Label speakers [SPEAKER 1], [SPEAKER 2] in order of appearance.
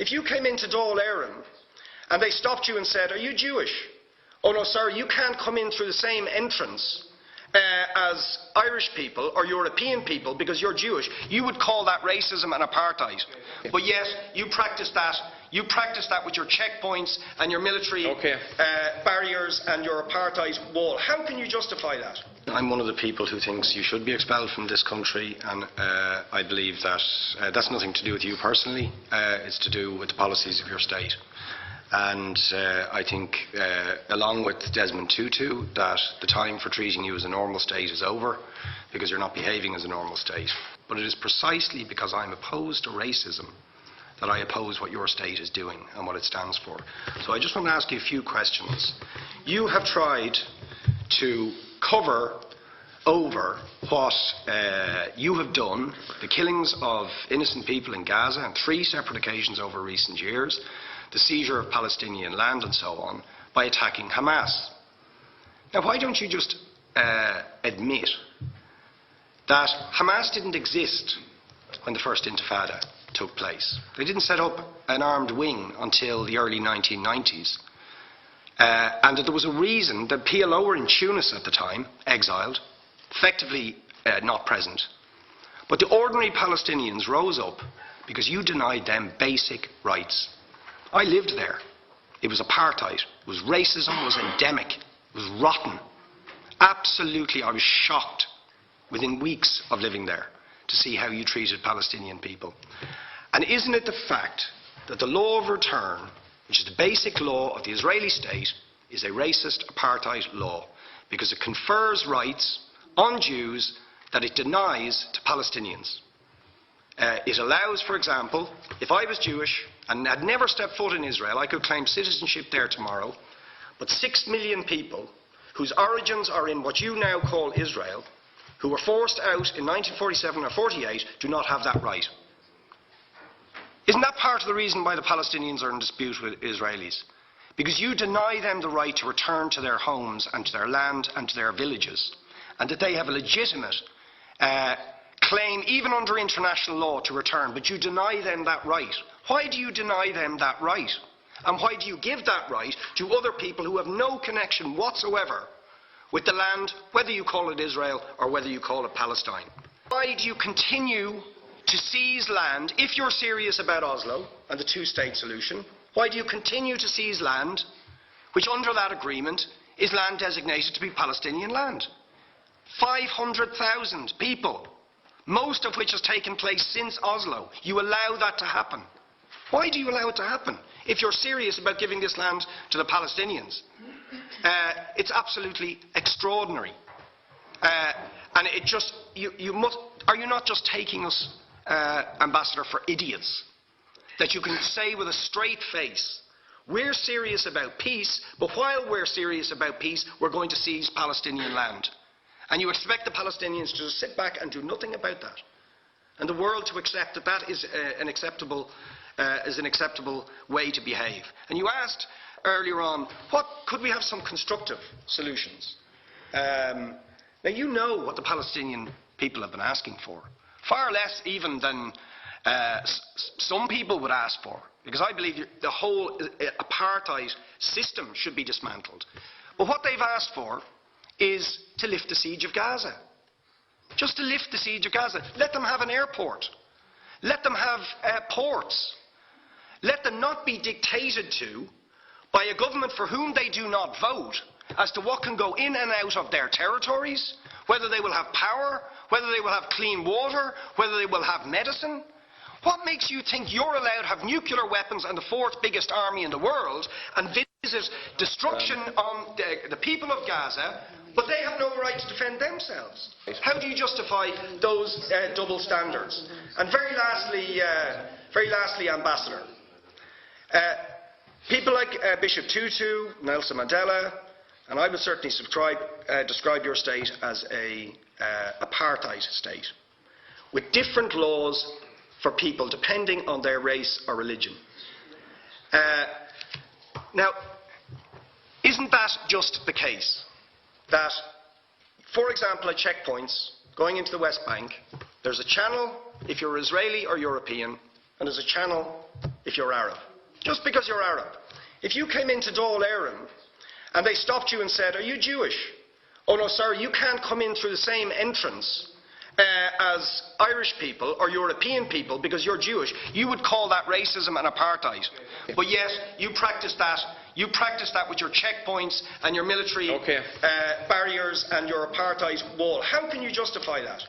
[SPEAKER 1] If you came into Dáil Éireann and they stopped you and said, "Are you Jewish?" "Oh no, sorry, you can't come in through the same entrance as Irish people or European people because you're Jewish," you would call that racism and apartheid. But yet, you practice that. You practice that with your checkpoints and your military barriers and your apartheid wall. How can you justify that? I'm one of the people who thinks you should be expelled from this country, and I believe that that's nothing to do with you personally. It's to do with the policies of your state. And I think, along with Desmond Tutu, that the time for treating you as a normal state is over because you're not behaving as a normal state. But it is precisely because I'm opposed to racism that I oppose what your state is doing and what it stands for. So I just want to ask you a few questions. You have tried to cover over what you have done, the killings of innocent people in Gaza on 3 separate occasions over recent years, the seizure of Palestinian land and so on, by attacking Hamas. Now, why don't you just admit that Hamas didn't exist when the first Intifada took place? They didn't set up an armed wing until the early 1990s. And that there was a reason that PLO were in Tunis at the time, exiled, effectively not present. But the ordinary Palestinians rose up because you denied them basic rights. I lived there. It was apartheid. It was racism. It was endemic. It was rotten. Absolutely, I was shocked within weeks of living there to see how you treated Palestinian people. And isn't it the fact that the law of return, which is the basic law of the Israeli state, is a racist apartheid law because it confers rights on Jews that it denies to Palestinians? It allows, for example, if I was Jewish and had never stepped foot in Israel, I could claim citizenship there tomorrow, but 6 million people whose origins are in what you now call Israel, who were forced out in 1947 or 48, do not have that right. Isn't that part of the reason why the Palestinians are in dispute with Israelis? Because you deny them the right to return to their homes and to their land and to their villages, and that they have a legitimate claim, even under international law, to return, but you deny them that right. Why do you deny them that right? And why do you give that right to other people who have no connection whatsoever with the land, whether you call it Israel or whether you call it Palestine? Why do you continue to seize land, if you're serious about Oslo and the two-state solution? Why do you continue to seize land, which under that agreement is land designated to be Palestinian land? 500,000 people, most of which has taken place since Oslo. You allow that to happen. Why do you allow it to happen if you're serious about giving this land to the Palestinians? It's absolutely extraordinary. And it just, are you not just taking us, Ambassador, for idiots? That you can say with a straight face, we're serious about peace, but while we're serious about peace, we're going to seize Palestinian land. And you expect the Palestinians to just sit back and do nothing about that. And the world to accept that that is an acceptable way to behave. And you asked earlier on, could we have some constructive solutions? Now you know what the Palestinian people have been asking for. Far less even than some people would ask for. Because I believe the whole apartheid system should be dismantled. But what they've asked for is to lift the siege of Gaza. Just to lift the siege of Gaza. Let them have an airport. Let them have ports. Let them not be dictated to by a government for whom they do not vote as to what can go in and out of their territories, whether they will have power, whether they will have clean water, whether they will have medicine. What makes you think you're allowed to have nuclear weapons and the 4th biggest army in the world and visit destruction on the people of Gaza, but they have no right to defend themselves? How do you justify those double standards? And very lastly, Ambassador, people like Bishop Tutu, Nelson Mandela, and I would certainly describe your state as an apartheid state, with different laws for people depending on their race or religion. Now, isn't that just the case? That, for example, at checkpoints going into the West Bank, there's a channel if you're Israeli or European, and there's a channel if you're Arab. Just because you're Arab. If you came into Dáil Éireann and they stopped you and said, are you Jewish? Oh no, sorry, you can't come in through the same entrance as Irish people or European people because you're Jewish, you would call that racism and apartheid. But yet, you practice that. You practice that with your checkpoints and your military barriers and your apartheid wall. How can you justify that?